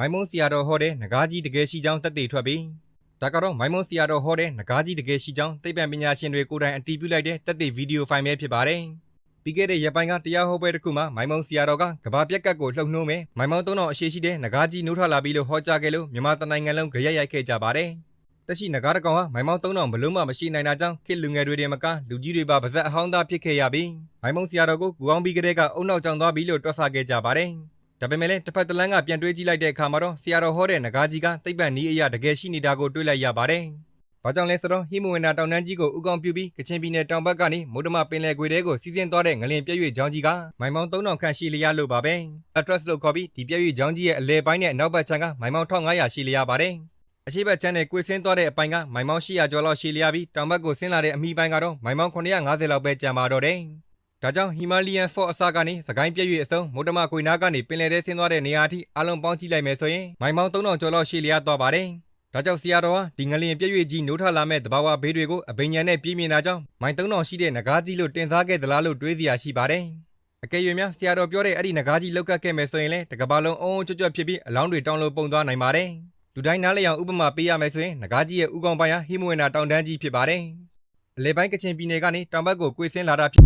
မိုင်မုံစီယာတော်ဟောတဲ့နဂါးကြီးတကယ်ရှိကြောင်းသက်သေထွက်ပြီးဒါကတော့မိုင်မုံစီယာတော်ဟောတဲ့နဂါးကြီးတကယ်ရှိကြောင်းသိပ္ပံပညာရှင်တွေကိုယ်တိုင်အတည်ပြုလိုက်တဲ့သက်သေဗီဒီယိုဖိုင်ပဲဖြစ်ပါတယ်ပြီးခဲ့တဲ့ရက်ပိုင်းကတရားဟောပွဲတစ်ခုမှာမိုင်မုံစီယာတော်ကကဘာပြက်ကတ်ကိုလှုပ်နှိုးမယ်မိုင်မုံ3000အရှိရှိတဲ့နဂါးကြီးနိုးထလာပြီးလို့ဟောကြားခဲ့လို့မြန်မာတနိုင်ငံလုံးကြရက်ရိုက်ခဲ့ကြပါတယ်တက်ရှိနဂါးတကောင်ဟာမိုင်မောင်း3000ဘလုံးမှမရှိနိုင်တာကြောင့်ခေတ်လူငယ်တွေတည်းမကလူကြီးတွေပါပါဇက်အဟောင်းသားဖြစ်ခဲ့ရပြီးမိုင်မုံစီယာတော်ကိုကူအောင်ပြီးကလေးကအုံနောက်ကြောင်သွားပြီးလို့တွက်ဆခဲ့ကြပါတယ်ဒါပေမဲ့လည်းတစ်ဖက်တစ်လမ်းကပြန်တွေးကြည့်လိုက်တဲ့အခါမှာတော့ဆရာတော်ဟောတဲ့နဂါးကြီးကသိပ္ပံနည်းအရာတကယ်ရှိနေတာကိုတွေ့လိုက်ရပါတယ်။ဘာကြောင့်လဲဆိုတော့ဟိမဝန္တာတောင်တန်းကြီးကိုဥကောင်ပြုပြီးကချင်ပြည်နယ်တောင်ဘက်ကနေမုဒ္ဓမပင်လယ်ကွေတဲကိုစီးဆင်းသွားတဲ့ငလင်ပြည့်ရွေ့ချောင်းကြီးကမိုင်မောင်း3000ခန့်ရှိလျားလို့ပါပဲ။ Atlas လို့ခေါ်ပြီးဒီပြည့်ရွေ့ချောင်းကြီးရဲ့အလယ်ပိုင်းနဲ့နောက်ဘက်ခြမ်းကမိုင်မောင်း1500ရှိလျားပါတယ်။အရှိတ်ချမ်းနဲ့ကွေဆင်းသွားတဲ့အပိုင်းကမိုင်မောင်း800ကျော်လောက်ရှိလျားပြီးတောင်ဘက်ကိုဆင်းလာတဲ့အမိပိုင်းကတော့မိုင်မောင်း950လောက်ပဲကျန်ပါတော့တယ်။ဒါကြောင့်ဟီမာလီယန်ဖော့အစကနေစကိုင်းပြည့်ရွေ့အစုံမုဒ္ဓမခွေနာကနေပင်လယ်ထဲဆင်းသွားတဲ့နေရာအထိအလုံးပေါင်းကြည့်လိုက်မယ်ဆိုရင်မိုင်မောင်း3000ကျော်လောက်ရှိလျားသွားပါတယ်။ဒါကြောင့်ဆရာတော်ဟာဒီငလျင်ပြည့်ရွေ့ကြီးနိုးထလာမဲ့တဘာဝဘေးတွေကိုအဘိညာဉ်နဲ့ပြေးမြင်တာကြောင့်မိုင်3000ရှိတဲ့နဂါးကြီးလို့တင်စားခဲ့သလားလို့တွေးစရာရှိပါတယ်။အကယ်၍များဆရာတော်ပြောတဲ့အဲ့ဒီနဂါးကြီးလောက်ကခဲ့မယ်ဆိုရင်လည်းတကဘာလုံးအုံကြွကြွဖြစ်ပြီးအလောင်းတွေတောင်းလို့ပုံသွားနိုင်ပါတယ်။လူတိုင်းနားလည်အောင်ဥပမာပေးရမယ်ဆိုရင်နဂါးကြီးရဲ့ဥကောင်ပိုင်းဟာဟိမဝန္တာတောင်တန်းကြီးဖြစ်ပါတယ်။အလယ်ပိုင်းကချင်ပြည်နယ်ကနေတောင်ဘက်ကိုကွေဆင်းလာတာဖြစ်